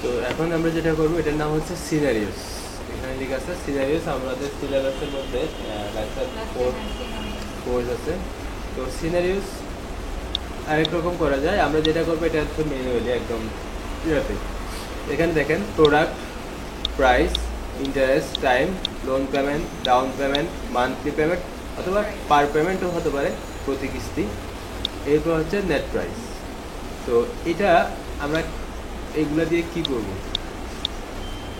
তো এখন আমরা যেটা করবো এটার নাম হচ্ছে সিনারিওস। এখানে লেখা আছে সিনারিওস। আমাদের সিলেবাসের মধ্যে লেকচার 4 কোর্স আছে। তো সিনারিওস আরেক রকম করা যায়। আমরা যেটা করবো এটা হচ্ছে ম্যানুয়ালি একদম ইয়েতে। এখানে দেখেন product, price, interest, time, loan payment, down payment, monthly payment অথবা পার পেমেন্টও হতে পারে, প্রতি কিস্তি। এরপর হচ্ছে নেট প্রাইস। তো এটা আমরা এইগুলো দিয়ে কি করব?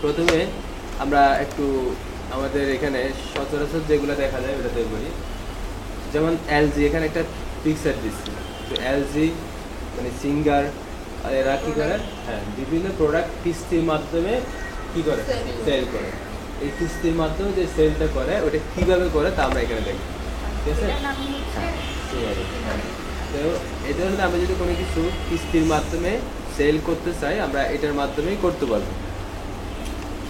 প্রথমে আমরা একটু আমাদের এখানে সচরাচর যেগুলো দেখা যায় ওটাতে বলি। যেমন এলজি, এখানে একটা পিকচার দিচ্ছি। তো এলজি মানে সিঙ্গার, এরা কী করে? হ্যাঁ, বিভিন্ন প্রোডাক্ট কিস্তির মাধ্যমে কি করে? সেল করে। এই কিস্তির মাধ্যমে যে সেলটা করে ওটা কীভাবে করে তা আমরা এখানে দেখব। ঠিক আছে? হ্যাঁ, তো এটা হলে আমরা যদি কোনো কিছু কিস্তির মাধ্যমে সেল করতে চাই আমরা এটার মাধ্যমেই করতে পারবো।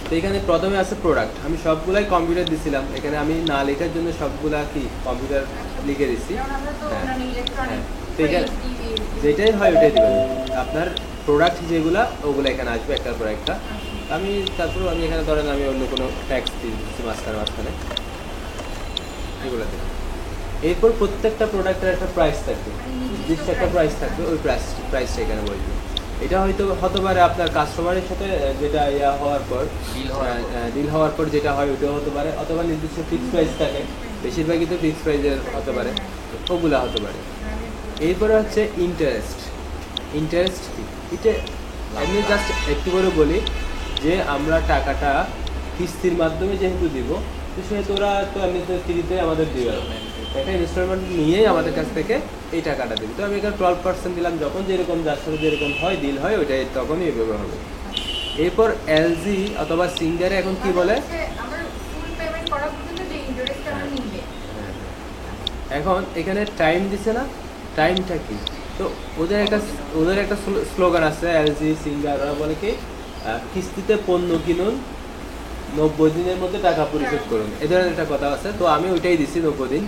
তো এখানে প্রথমে আছে প্রোডাক্ট। আমি সবগুলাই কম্পিউটার দিছিলাম, এখানে আমি না লেখার জন্য সবগুলা কি কম্পিউটার লিখে দিচ্ছি। হ্যাঁ, তো এখানে যেটাই হয় ওটাই দেবেন। আপনার প্রোডাক্ট যেগুলা ওগুলো এখানে আসবে একটার পর একটা। আমি তারপর আমি এখানে ধরেন আমি অন্য কোনো ট্যাক্স দিয়ে দিচ্ছি মাঝখানে এগুলো দেবেন। এরপর প্রত্যেকটা প্রোডাক্টের একটা প্রাইস থাকবে, নির্দিষ্ট একটা প্রাইস থাকবে, ওই প্রাইসটা এখানে বলবে। এটা হয়তো হতে পারে আপনার কাস্টমারের সাথে যেটা ডিল হওয়ার পর যেটা হয় ওইটাও হতে পারে, অথবা নির্দিষ্ট ফিক্সড প্রাইস থাকে, বেশিরভাগই তো ফিক্সড প্রাইসের হতে পারে, ওগুলা হতে পারে। এরপরে হচ্ছে ইন্টারেস্ট কি? এটা আমি জাস্ট একটু করে বলি যে আমরা টাকাটা কিস্তির মাধ্যমে যেহেতু দিব, তো সেহেতু ওরা তো এমনিতে ফ্রিতে আমাদের দেবে, একটা ইনস্টলমেন্ট নিয়েই আমাদের কাছ থেকে এই টাকাটা দেবে। তো আমি এখানে 12% দিলাম, যখন যেরকম যার সাথে যেরকম হয় ডিল হয় ওইটাই তখনই এভাবে হবে। এরপর এলজি অথবা সিঙ্গারে এখন কি বলে, এখন এখানে টাইম দিছে না, টাইমটা কি? তো ওদের একটা স্লোগান আছে এলজি সিঙ্গার, ওরা বলে কি কিস্তিতে পণ্য কিনুন, 90 দিনের মধ্যে টাকা পরিশোধ করুন, এ ধরনের একটা কথা আছে। তো আমি ওইটাই দিচ্ছি 90 দিন।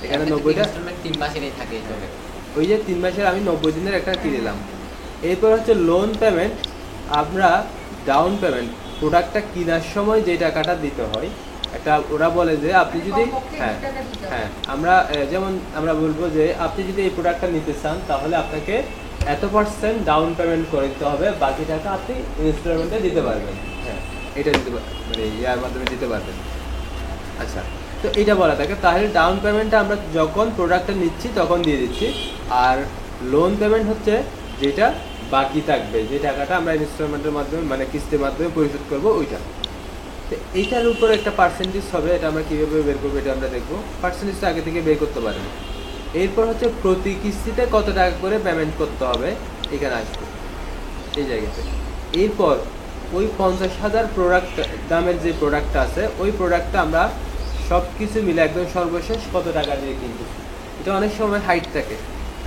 এখানে 90টা 3 মাসেরই থাকে। ওই যে 3 মাসের আমি 90 দিনের একটা কি দিলাম। এরপর হচ্ছে লোন পেমেন্ট। আমরা ডাউন পেমেন্ট প্রোডাক্টটা কেনার সময় যে টাকাটা দিতে হয়, একটা ওরা বলে যে আপনি যদি হ্যাঁ আমরা যেমন আমরা বলবো যে আপনি যদি এই প্রোডাক্টটা নিতে চান তাহলে আপনাকে এত% ডাউন পেমেন্ট করে দিতে হবে, বাকি টাকা আপনি ইনস্টলমেন্টে দিতে পারবেন। হ্যাঁ, এটা দিতে মানে ইয়ার মাধ্যমে দিতে পারবেন। আচ্ছা, তো এটা বলা থাকে। তাহলে ডাউন পেমেন্টটা আমরা যখন প্রোডাক্টটা নিচ্ছি তখন দিয়ে দিচ্ছি, আর লোন পেমেন্ট হচ্ছে যেটা বাকি থাকবে, যে টাকাটা আমরা ইনস্টলমেন্টের মাধ্যমে মানে কিস্তির মাধ্যমে পরিশোধ করবো ওইটা। তো এইটার উপর একটা পার্সেন্টেজ হবে, এটা আমরা কীভাবে বের করবো এটা আমরা দেখবো। পার্সেন্টেজটা আগে থেকে বের করতে পারেন। এরপর হচ্ছে প্রতি কিস্তিতে কত টাকা করে পেমেন্ট করতে হবে, এখানে আসবে এই জায়গাতে। এরপর ওই 50,000 প্রোডাক্ট দামের যে প্রোডাক্টটা আছে ওই প্রোডাক্টটা আমরা সব কিছু মিলে একদম সর্বশেষ কত টাকা দিয়ে কিনবো। এটা অনেক সময় হাইট থাকে।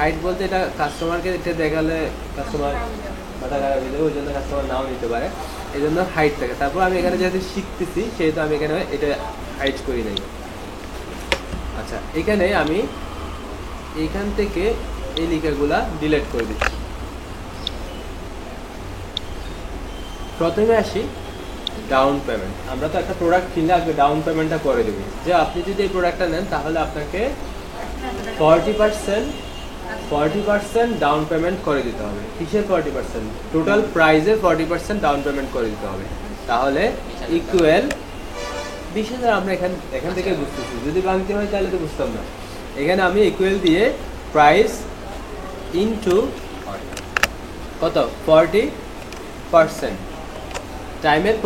হাইট বলতে এটা কাস্টমারকে এটা দেখালে কাস্টমার মাথা খারাপ হয়ে যাবে, ওই জন্য কাস্টমার নাও নিতে পারে, এই জন্য হাইট থাকে। তারপর আমি এখানে যেহেতু শিখতেছি সেহেতু আমি এখানে এটা হাইট করি নাই। আচ্ছা, এখানে আমি এইখান থেকে এই লেখাগুলা ডিলিট করে দিচ্ছি। প্রথমে আসি ডাউন পেমেন্ট। আমরা তো একটা প্রোডাক্ট কিনলে আগে ডাউন পেমেন্টটা করে দেবো, যে আপনি যদি এই প্রোডাক্টটা নেন তাহলে আপনাকে 40% ডাউন পেমেন্ট করে দিতে হবে। কিসের 40%? টোটাল প্রাইসের 40% ডাউন পেমেন্ট করে দিতে হবে। তাহলে ইকুয়াল 20,000। আমরা এখান থেকে বুঝতেছি, যদি বাংলাতে হয় তাহলে তো বুঝতাম না। এখানে আমি ইকুয়াল দিয়ে প্রাইস ইনটু কত 40%, টাইমের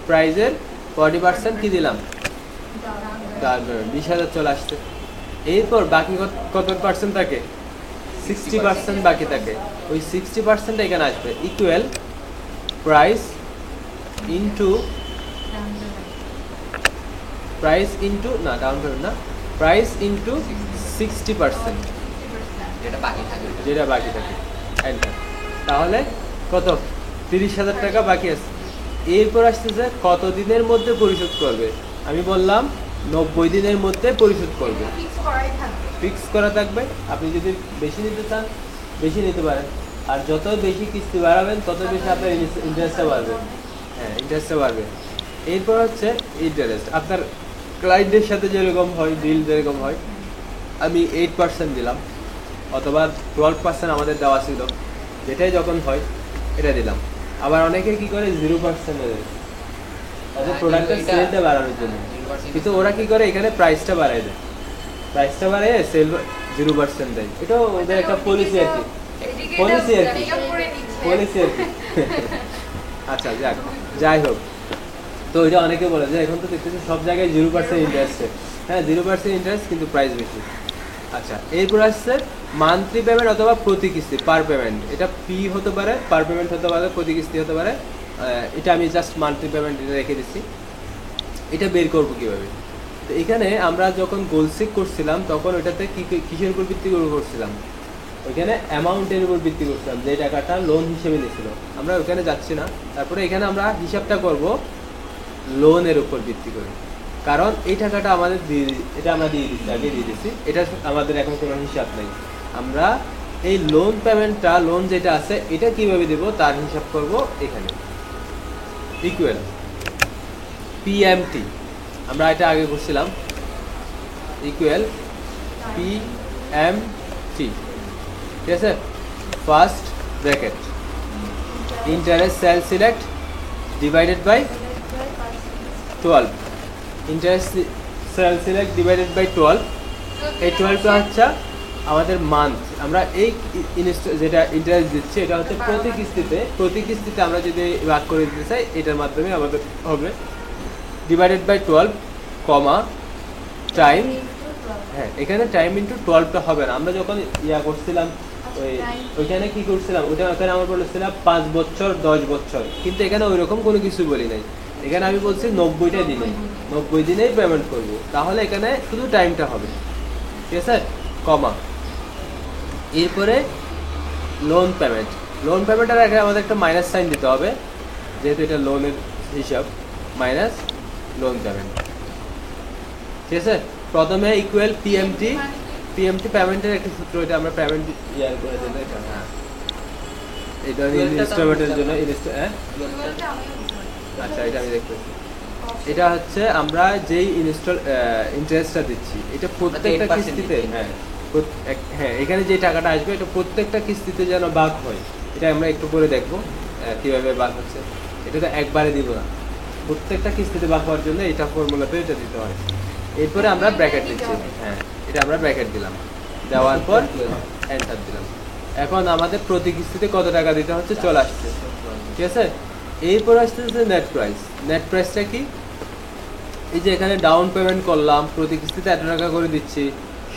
প্রাইজের 40% কি দিলাম, 20,000 চলে আসছে। এরপর বাকি কত পার্সেন্ট থাকে? 60% বাকি থাকে। ওই 60% এখানে আসবে ইকুয়াল প্রাইস ইনটু না ডাউন পেমেন্ট না, প্রাইস ইনটু 60% যেটা বাকি থাকে। তাহলে কত? 30,000 টাকা বাকি আছে। এরপর আসতেছে কত দিনের মধ্যে পরিশোধ করবে। আমি বললাম 90 দিনের মধ্যে পরিশোধ করবে, ফিক্স করা থাকবে। আপনি যদি বেশি নিতে চান বেশি নিতে পারেন, আর যত বেশি কিস্তি বাড়াবেন তত বেশি আপনার ইন্টারেস্টটা বাড়বে। হ্যাঁ, ইন্টারেস্টটা বাড়বে। এরপর হচ্ছে ইন্টারেস্ট আপনার ক্লায়েন্টের সাথে যেরকম হয়, ডিল যেরকম হয়, আমি 8% দিলাম অথবা 12% আমাদের দেওয়া ছিল, যেটাই যখন হয় এটা দিলাম। আবার অনেকে কি করে 0% দেয় তাদের প্রোডাক্টের সেলটা বাড়ানোর জন্য, কিন্তু ওরা কি করে এখানে প্রাইসটা বাড়ায় দেয়, প্রাইসটা বাড়ায় সেল 0% দেয়। এটাও ওদের একটা পলিসি আর কি, পলিসি আর কি, পলিসি আর কি। আচ্ছা যাই হোক, তো এটা অনেকে বলে যে এখন তো দেখতেছি সব জায়গায় 0% ইন্টারেস্ট। হ্যাঁ, 0% ইন্টারেস্ট, কিন্তু প্রাইস বেশি। আচ্ছা, এরপর আসছে মান্থলি পেমেন্ট অথবা প্রতি কিস্তি, পার পেমেন্ট। এটা পি হতে পারে, পার পেমেন্ট হতে পারে, প্রতি কিস্তি হতে পারে। এটা আমি জাস্ট মান্থলি পেমেন্ট এটা রেখে দিচ্ছি। এটা বের করবো কীভাবে? তো এখানে আমরা যখন গোলসিক করছিলাম তখন ওইটাতে কিসের উপর ভিত্তি করে করছিলাম? ওইখানে অ্যামাউন্টের উপর ভিত্তি করছিলাম, যে টাকাটা লোন হিসেবে নিয়েছিল। আমরা ওইখানে যাচ্ছি না। তারপরে এখানে আমরা হিসাবটা করব লোনের উপর ভিত্তি করে, কারণ এই টাকাটা আমাদের এটা আমরা দিয়ে দিচ্ছি, আগে দিয়ে দিচ্ছি, এটা আমাদের এখন কোনো হিসাব নেই। আমরা এই লোন পেমেন্টটা, লোন যেটা আছে এটা কিভাবে দেব তার হিসাব করব এখানে। ইকুয়াল পিএমটি, আমরা এটা আগে করছিলাম, ইকুয়াল পিএমটি, ঠিক আছে। First bracket interest cell select divided by 12, interest cell select divided by 12। এই 12টা হচ্ছে আমাদের মান্থ। আমরা এই যেটা ইন্টারেস্ট দিচ্ছি এটা হচ্ছে প্রতি কিস্তিতে, প্রতি কিস্তিতে আমরা যদি ভাগ করে দিতে চাই এটার মাধ্যমে আমাদের হবে ডিভাইডেড বাই 12, কমা টাইম। হ্যাঁ, এখানে টাইম ইন্টু 12টা হবে না। আমরা যখন করছিলাম ওইখানে কি করছিলাম, ওখানে আমার বলেছিলাম 5 বছর 10 বছর, কিন্তু এখানে ওই রকম কোনো কিছু বলি নাই। এখানে আমি বলছি 90টা দিনে, 90 দিনেই পেমেন্ট করব, তাহলে এখানে শুধু টাইমটা হবে, ঠিক আছে, কমা। এরপরে লোন পেমেন্ট, লোন পেমেন্টের আগে আমাদের একটা মাইনাস সাইন দিতে হবে, যেহেতু এটা লোনের হিসাব, মাইনাস লোন পেমেন্ট, ঠিক আছে। প্রথমে ইকুয়াল পিএমটি, পিএমটি পেমেন্টের একটা সূত্র, এটা আমরা পেমেন্ট ইয়ার করে দেব। হ্যাঁ, এটা ইনস্টলমেন্টের জন্য আচ্ছা, এটা আমি দেখতেছি। এটা হচ্ছে আমরা যেই ইন্টারেস্টটা দিচ্ছি এটা প্রত্যেকটা কিস্তিতে, হ্যাঁ এখানে যে টাকাটা আসবে এটা প্রত্যেকটা কিস্তিতে যেন ভাগ হয়। এটা আমরা একটু করে দেখবো কীভাবে ভাগ হচ্ছে। এটা তো একবারে দিব না, প্রত্যেকটা কিস্তিতে ভাগ হওয়ার জন্য এটা ফর্মুলাতে এটা দিতে হয়। এরপরে আমরা ব্র্যাকেট দিচ্ছি, হ্যাঁ এটা আমরা ব্র্যাকেট দিলাম, দেওয়ার পর এন্টার দিলাম। এখন আমাদের প্রতি কিস্তিতে কত টাকা দিতে হচ্ছে চলে আসছে, ঠিক আছে। এরপর আসতেছে নেট প্রাইস। নেট প্রাইসটা কি? এই যে এখানে ডাউন পেমেন্ট করলাম, প্রতি কিস্তিতে এত টাকা করে দিচ্ছি,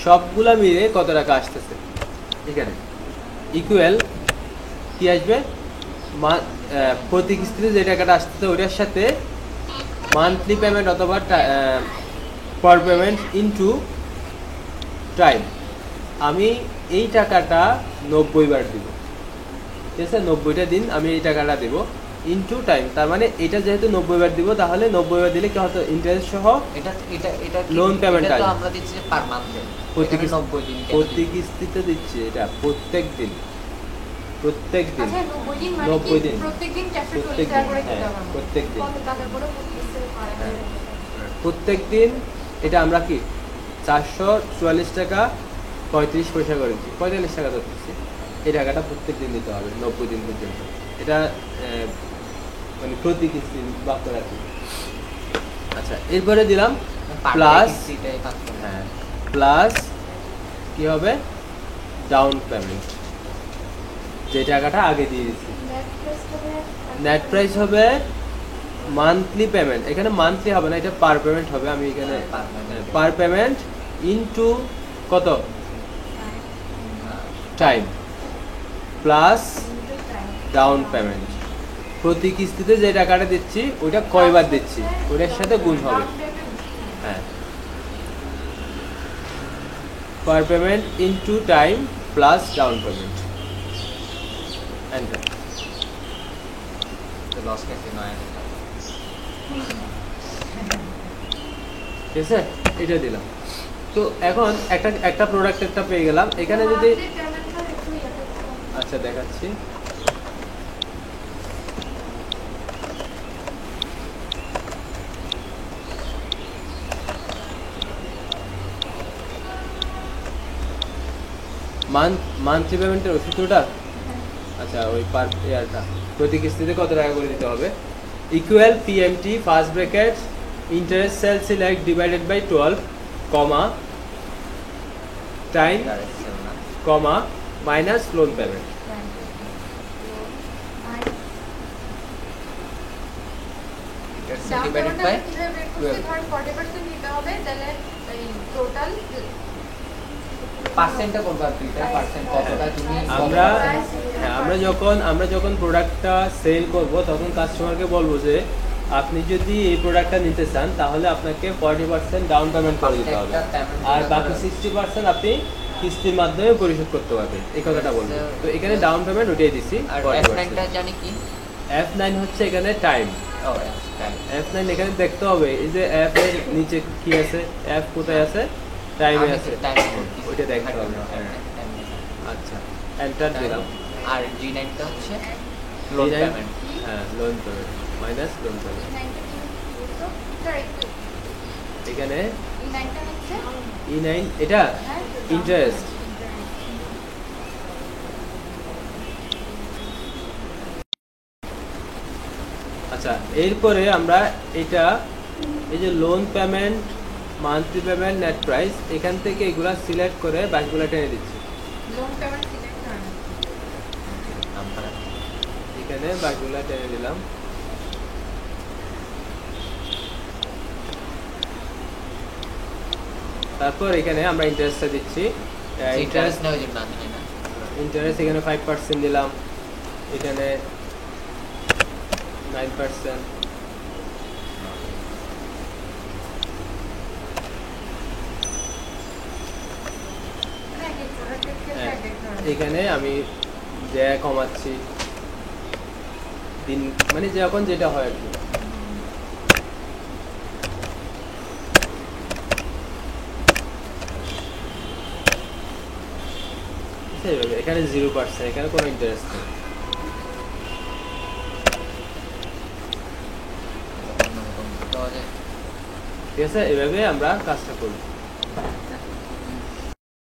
সবগুলা মিলে কত টাকা আসতেছে এখানে, ইকুয়াল কি আসবে, প্রতি কিস্তিতে যে টাকাটা আসতেছে ওইটার সাথে মান্থলি পেমেন্ট অথবা পার পেমেন্ট ইনটু টাইম। আমি এই টাকাটা 90 বার দিব, ঠিক আছে, 90টা দিন আমি এই টাকাটা দেবো ইনটু টাইম। তার মানে এটা যেহেতু 90 বার দিব, তাহলে 90 বার দিলে কি হতো, ইন্টারেস্ট সহ এটা লোন পেমেন্ট আসবে। আমরা দিচ্ছি পার মান্থে, প্রতি 90 দিন, প্রতি কিস্তিতে দিচ্ছি এটা প্রত্যেক দিন, প্রত্যেক দিন 90 দিন, প্রত্যেক দিন, প্রত্যেক দিন। এটা আমরা কি 444 টাকা 35 পয়সা করেছি, 45 টাকা ধরতেছি। এই টাকাটা প্রত্যেক দিন দিতে হবে 90 দিন পর্যন্ত। এটা মানে প্রতি কিস্তি ভাগ করে রাখি। আচ্ছা, এরপরে দিলাম প্লাস, হ্যাঁ প্লাস কি হবে, ডাউন পেমেন্ট, যে টাকাটা আগে দিয়ে দিচ্ছি। নেট প্রাইস হবে মান্থলি পেমেন্ট, এখানে মান্থলি হবে না, এটা পার পেমেন্ট হবে। আমি এখানে পার পেমেন্ট ইনটু কত টাইম প্লাস ডাউন পেমেন্ট। প্রতি কিস্তিতে যে টাকাটা দিচ্ছি ওইটা কয়বার দিচ্ছি ওইটার সাথে গুণ হবে। হ্যাঁ, per payment into time plus down payment, enter. Loss কেটে 9000 টাকা, ঠিক আছে, এটা দিলাম। তো এখন একটা প্রোডাক্ট একটা পেয়ে গেলাম। এখানে যদি আচ্ছা আচ্ছা দেখাচ্ছি। মান্থলি পেমেন্টের ওষুধটা, আচ্ছা ওই পার ইয়ারটা প্রতি কিস্তিতে কত টাকা করে দিতে হবে। Equal PMT first bracket interest cell select divided by 12 comma time interest cell না, comma minus loan payment. Interest cell divided by 12 পার্সেন্টটা কোনটা ফিল্টার পার্সেন্ট কতটা তুমি আমরা হ্যাঁ আমরা যখন প্রোডাক্টটা সেল করব তখন কাস্টমারকে বলবো যে আপনি যদি এই প্রোডাক্টটা নিতে চান তাহলে আপনাকে 40% ডাউন পেমেন্ট করে দিতে হবে, আর বাকি 60% আপনি কিস্তির মাধ্যমে পরিশোধ করতে পারবেন, এই কথাটা বলবো। তো এখানে ডাউন পেমেন্ট ওটাই দিছি। আর F9টা জানি কি? F9 হচ্ছে এখানে টাইম। ও টাইম। F9 এখানে দেখতে হবে এই যে F এর নিচে কি আছে, F কোথায় আছে, টাইমে আছে, ওইটা দেখতে হবে। আচ্ছা এন্টার দিলাম। আর G9টা হচ্ছে লোন G9 পেমেন্ট। হ্যাঁ loan payment minus loan payment. এখানে E9 এটা ইন্টারেস্ট। আচ্ছা এরপরে আমরা এটা এই যে loan payment monthly payment net price এখান থেকে এগুলা সিলেক্ট করে বাকিগুলো টেনে দিচ্ছি। এখানে বাকিগুলো টেনে দিলাম। তারপর এখানে আমরা ইন্টারেস্টটা দিচ্ছি। ইন্টারেস্ট নেওয়ার জন্য আমি না ইন্টারেস্ট এখানে 5% দিলাম, এখানে 9%। এখানে আমি যা কমাচ্ছি দিন মানে যখন যেটা হয় আর কি। সেইভাবে এখানে 0%, এখানে কোনো ইন্টারেস্ট নেই। ঠিক আছে, এভাবে আমরা কাজটা করব।